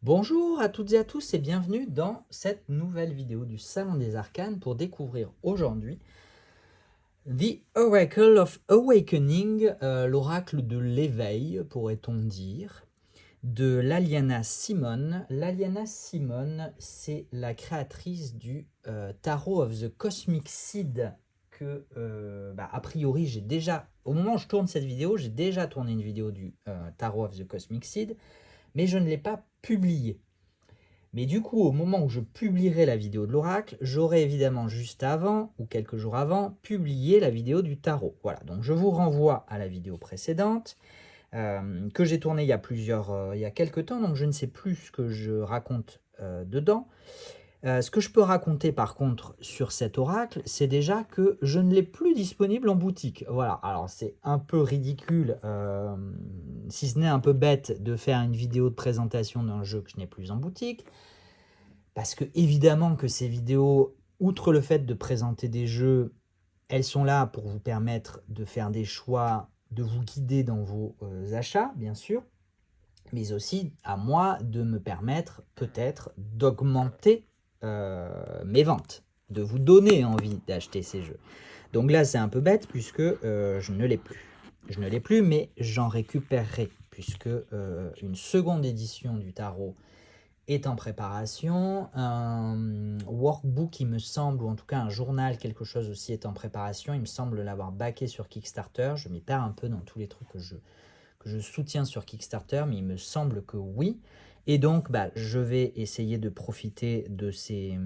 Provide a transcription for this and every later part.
Bonjour à toutes et à tous et bienvenue dans cette nouvelle vidéo du Salon des Arcanes pour découvrir aujourd'hui The Oracle of Awakening, l'oracle de l'éveil pourrait-on dire, de Laliana Simone. Laliana Simone, c'est la créatrice du Tarot of the Cosmic Seed que, a priori, j'ai déjà, au moment où je tourne cette vidéo, j'ai déjà tourné une vidéo du Tarot of the Cosmic Seed, mais je ne l'ai pas publiée. Mais du coup, au moment où je publierai la vidéo de l'oracle, j'aurai évidemment juste avant, ou quelques jours avant, publié la vidéo du tarot. Voilà, donc je vous renvoie à la vidéo précédente, que j'ai tournée il y a quelques temps, donc je ne sais plus ce que je raconte dedans. Ce que je peux raconter par contre sur cet oracle, c'est déjà que je ne l'ai plus disponible en boutique. Voilà, alors c'est un peu ridicule, si ce n'est un peu bête, de faire une vidéo de présentation d'un jeu que je n'ai plus en boutique. Parce que évidemment que ces vidéos, outre le fait de présenter des jeux, elles sont là pour vous permettre de faire des choix, de vous guider dans vos achats, bien sûr, mais aussi à moi de me permettre peut-être d'augmenter mes ventes, de vous donner envie d'acheter ces jeux. Donc là, c'est un peu bête puisque je ne l'ai plus. Je ne l'ai plus, mais j'en récupérerai puisque une seconde édition du tarot est en préparation. Un workbook, il me semble, ou en tout cas un journal, quelque chose aussi est en préparation. Il me semble l'avoir backé sur Kickstarter. Je m'y perds un peu dans tous les trucs que je soutiens sur Kickstarter, mais il me semble que oui. Et donc, je vais essayer de profiter de ces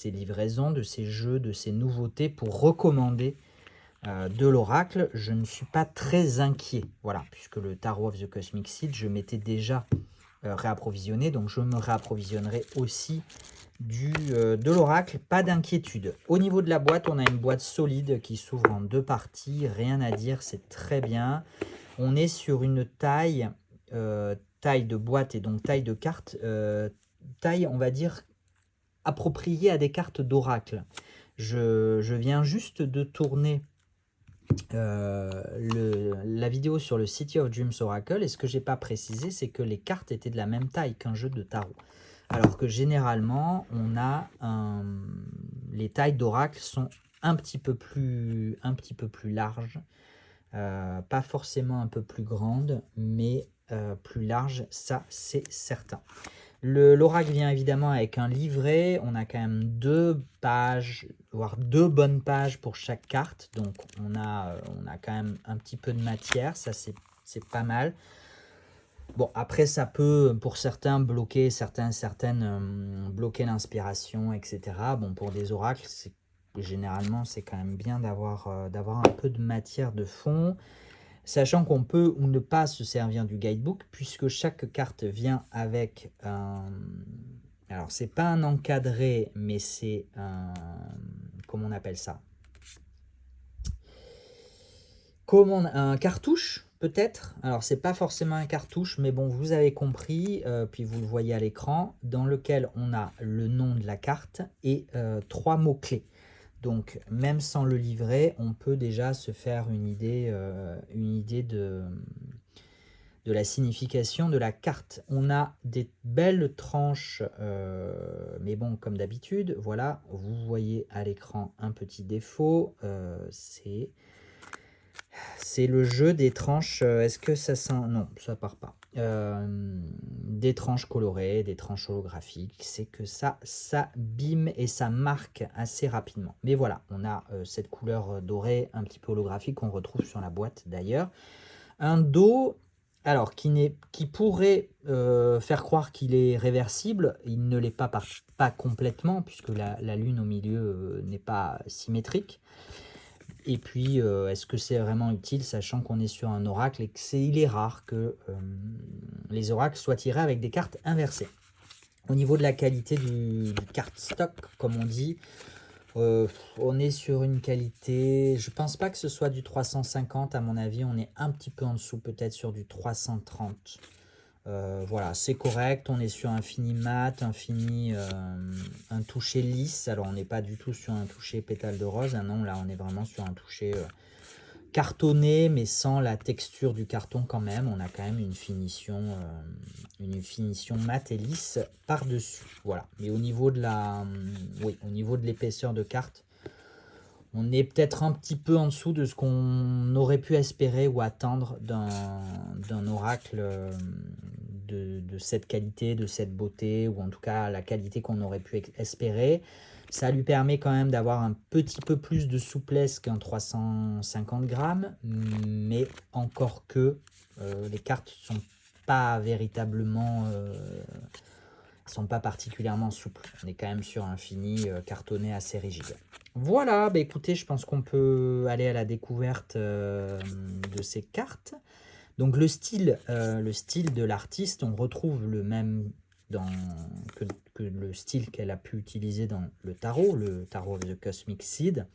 livraisons, de ces jeux, de ces nouveautés pour recommander de l'oracle. Je ne suis pas très inquiet, voilà, puisque le Tarot of the Cosmic Seed, je m'étais déjà réapprovisionné, donc je me réapprovisionnerai aussi de l'oracle, pas d'inquiétude. Au niveau de la boîte, on a une boîte solide qui s'ouvre en deux parties, rien à dire, c'est très bien. On est sur une taille, taille de boîte et donc taille de carte, taille, on va dire, appropriée à des cartes d'oracle. Je viens juste de tourner la vidéo sur le City of Dreams Oracle, et ce que j'ai pas précisé, c'est que les cartes étaient de la même taille qu'un jeu de tarot. Alors que généralement, les tailles d'oracle sont un petit peu plus larges, pas forcément un peu plus grandes, mais plus larges, ça c'est certain. L'oracle vient évidemment avec un livret, on a quand même 2 pages, voire 2 bonnes pages pour chaque carte, donc on a quand même un petit peu de matière, ça c'est pas mal. Bon, après ça peut, pour certains, bloquer bloquer l'inspiration, etc. Bon, pour des oracles, généralement c'est quand même bien d'avoir un peu de matière de fond. Sachant qu'on peut ou ne pas se servir du guidebook, puisque chaque carte vient avec un... Alors, c'est pas un encadré, mais c'est un... Comment on appelle ça? Un cartouche, peut-être. Alors, c'est pas forcément un cartouche, mais bon, vous avez compris, puis vous le voyez à l'écran, dans lequel on a le nom de la carte et 3 mots-clés. Donc, même sans le livret, on peut déjà se faire une idée de la signification de la carte. On a des belles tranches, mais bon, comme d'habitude, voilà, vous voyez à l'écran un petit défaut, c'est le jeu des tranches. Est-ce que ça sent... Non, ça part pas. Des tranches colorées, des tranches holographiques, c'est que ça s'abîme et ça marque assez rapidement. Mais voilà, on a cette couleur dorée un petit peu holographique qu'on retrouve sur la boîte d'ailleurs. Un dos, alors qui pourrait faire croire qu'il est réversible, il ne l'est pas complètement, puisque la lune au milieu n'est pas symétrique. Et puis, est-ce que c'est vraiment utile, sachant qu'on est sur un oracle et qu'il est rare que les oracles soient tirés avec des cartes inversées. Au niveau de la qualité du cardstock, comme on dit, on est sur une qualité, je pense pas que ce soit du 350, à mon avis, on est un petit peu en dessous, peut-être sur du 330. Voilà, c'est correct, on est sur un fini mat, un toucher lisse. Alors on n'est pas du tout sur un toucher pétale de rose, ah non, là on est vraiment sur un toucher cartonné, mais sans la texture du carton quand même. On a quand même une finition mat et lisse par-dessus. Voilà. Et au niveau de au niveau de l'épaisseur de carte, on est peut-être un petit peu en dessous de ce qu'on aurait pu espérer ou attendre d'un oracle de cette qualité, de cette beauté, ou en tout cas la qualité qu'on aurait pu espérer. Ça lui permet quand même d'avoir un petit peu plus de souplesse qu'un 350 grammes, mais encore que les cartes ne sont pas véritablement, sont pas particulièrement souples. On est quand même sur un fini cartonné assez rigide. Voilà, bah écoutez, je pense qu'on peut aller à la découverte de ces cartes. Donc le style de l'artiste, on retrouve le même que le style qu'elle a pu utiliser dans le tarot of the Cosmic Seed.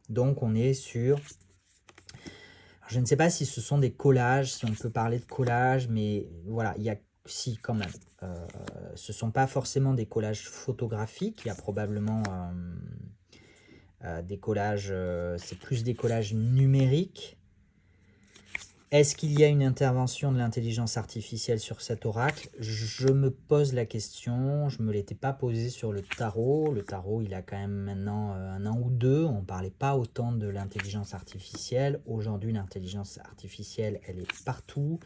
Donc on est sur... Alors, je ne sais pas si ce sont des collages, si on peut parler de collages, mais voilà, il y a si quand même. Ce ne sont pas forcément des collages photographiques, il y a probablement des collages, c'est plus des collages numériques. Est-ce qu'il y a une intervention de l'intelligence artificielle sur cet oracle? Je me pose la question, je ne me l'étais pas posé sur le tarot. Le tarot, il a quand même maintenant un an ou deux, on ne parlait pas autant de l'intelligence artificielle. Aujourd'hui, l'intelligence artificielle, elle est partout.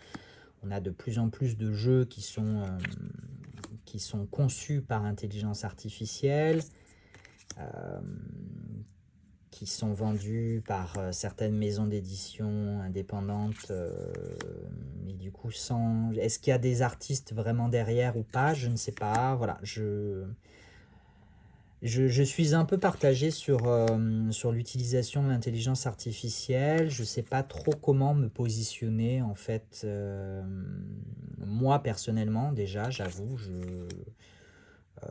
On a de plus en plus de jeux qui sont conçus par intelligence artificielle. Qui sont vendus par certaines maisons d'édition indépendantes, mais du coup sans... Est-ce qu'il y a des artistes vraiment derrière ou pas? Je ne sais pas, voilà, je suis un peu partagé sur l'utilisation de l'intelligence artificielle. Je ne sais pas trop comment me positionner en fait. Moi personnellement déjà, j'avoue,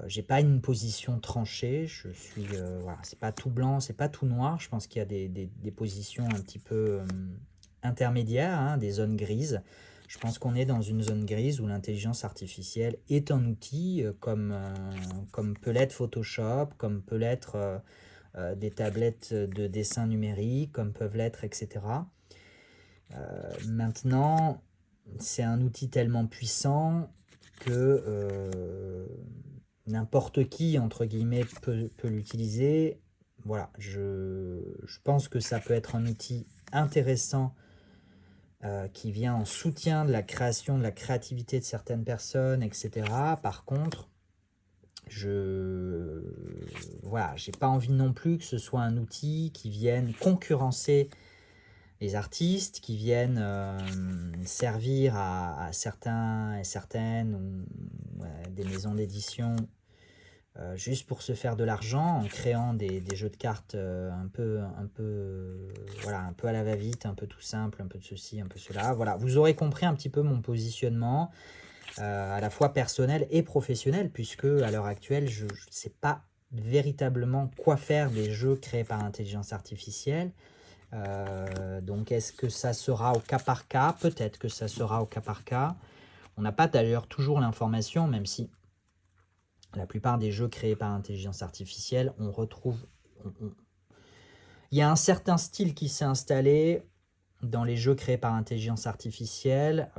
j'ai pas une position tranchée, je suis voilà, c'est pas tout blanc, c'est pas tout noir. Je pense qu'il y a des positions un petit peu intermédiaires, hein, des zones grises. Je pense qu'on est dans une zone grise où l'intelligence artificielle est un outil comme peut l'être Photoshop, comme peut l'être des tablettes de dessin numérique, comme peuvent l'être, etc. Maintenant, c'est un outil tellement puissant que n'importe qui, entre guillemets, peut l'utiliser. Voilà, je pense que ça peut être un outil intéressant qui vient en soutien de la création, de la créativité de certaines personnes, etc. Par contre, voilà, j'ai pas envie non plus que ce soit un outil qui vienne concurrencer les artistes, qui viennent servir à certains et certaines ou des maisons d'édition juste pour se faire de l'argent en créant des jeux de cartes voilà, un peu à la va-vite, un peu tout simple, un peu de ceci, un peu cela. Voilà, vous aurez compris un petit peu mon positionnement à la fois personnel et professionnel, puisque à l'heure actuelle, je ne sais pas véritablement quoi faire des jeux créés par intelligence artificielle. Donc est-ce que ça sera au cas par cas? Peut-être que ça sera au cas par cas. On n'a pas d'ailleurs toujours l'information, même si la plupart des jeux créés par intelligence artificielle, on retrouve... Il y a un certain style qui s'est installé dans les jeux créés par intelligence artificielle.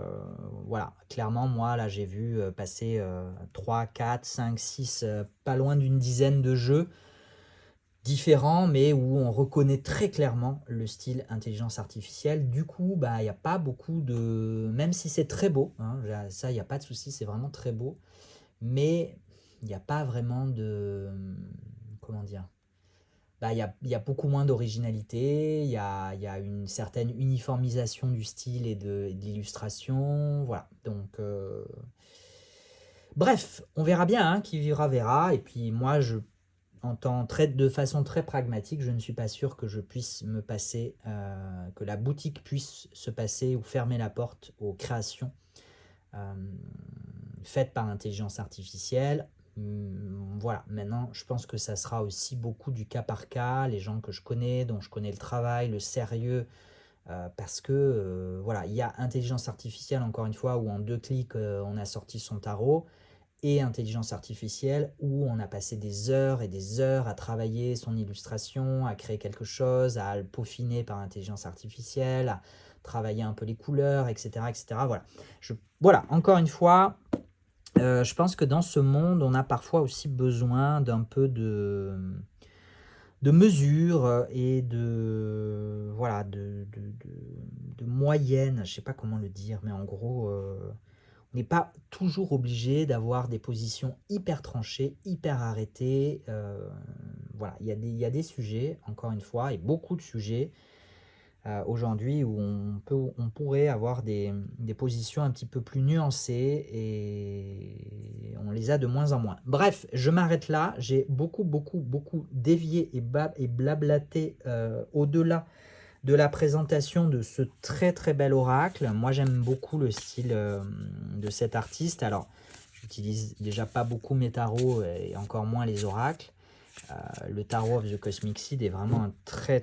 Voilà, clairement, moi, là, j'ai vu passer 3, 4, 5, 6, pas loin d'une dizaine de jeux différents, mais où on reconnaît très clairement le style intelligence artificielle. Du coup, bah, il n'y a pas beaucoup de... Même si c'est très beau, hein, ça, il n'y a pas de souci, c'est vraiment très beau, mais il n'y a pas vraiment de... Comment dire? Bah, il y a beaucoup moins d'originalité, il y a une certaine uniformisation du style et de l'illustration, voilà. Donc, bref, on verra bien, hein, qui vivra verra. Et puis moi, de façon très pragmatique, je ne suis pas sûr que je puisse me passer, que la boutique puisse se passer ou fermer la porte aux créations faites par intelligence artificielle. Voilà, maintenant, je pense que ça sera aussi beaucoup du cas par cas, les gens que je connais, dont je connais le travail, le sérieux, parce que, voilà, il y a intelligence artificielle, encore une fois, où en 2 clics, on a sorti son tarot, et intelligence artificielle, où on a passé des heures et des heures à travailler son illustration, à créer quelque chose, à le peaufiner par intelligence artificielle, à travailler un peu les couleurs, etc. etc. Voilà. Voilà, encore une fois, je pense que dans ce monde, on a parfois aussi besoin d'un peu de mesures et voilà, de moyenne, je ne sais pas comment le dire, mais en gros, on n'est pas toujours obligé d'avoir des positions hyper tranchées, hyper arrêtées. Voilà, il y a des sujets, encore une fois, et beaucoup de sujets aujourd'hui où on pourrait avoir des positions un petit peu plus nuancées et on les a de moins en moins. Bref, je m'arrête là. J'ai beaucoup dévié et blablaté au-delà de la présentation de ce très bel oracle. Moi, j'aime beaucoup le style de cet artiste. Alors, j'utilise déjà pas beaucoup mes tarots et encore moins les oracles. Le Tarot of the Cosmic Seed est vraiment un très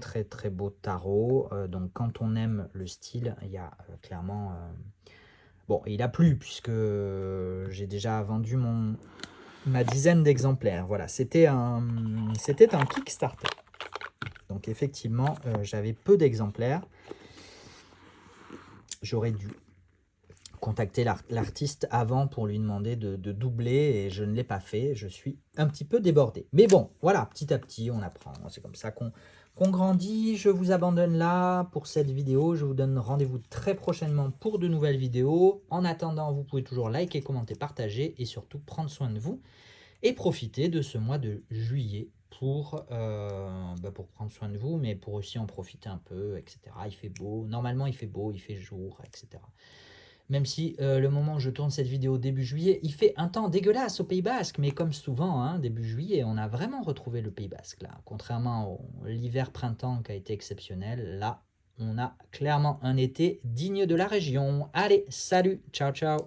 beau tarot. Donc quand on aime le style, il y a clairement... Bon, il a plu puisque j'ai déjà vendu ma dizaine d'exemplaires. Voilà, c'était un Kickstarter. Donc effectivement, j'avais peu d'exemplaires. J'aurais dû contacter l'artiste avant pour lui demander de doubler et je ne l'ai pas fait. Je suis un petit peu débordé. Mais bon, voilà, petit à petit, on apprend. C'est comme ça qu'on grandit. Je vous abandonne là pour cette vidéo. Je vous donne rendez-vous très prochainement pour de nouvelles vidéos. En attendant, vous pouvez toujours liker, commenter, partager et surtout prendre soin de vous et profiter de ce mois de juillet pour prendre soin de vous, mais pour aussi en profiter un peu, etc. Il fait beau. Normalement, il fait beau, il fait jour, etc. Même si le moment où je tourne cette vidéo début juillet, il fait un temps dégueulasse au Pays Basque. Mais comme souvent, hein, début juillet, on a vraiment retrouvé le Pays Basque. Là. Contrairement à l'hiver-printemps qui a été exceptionnel, là, on a clairement un été digne de la région. Allez, salut, ciao ciao.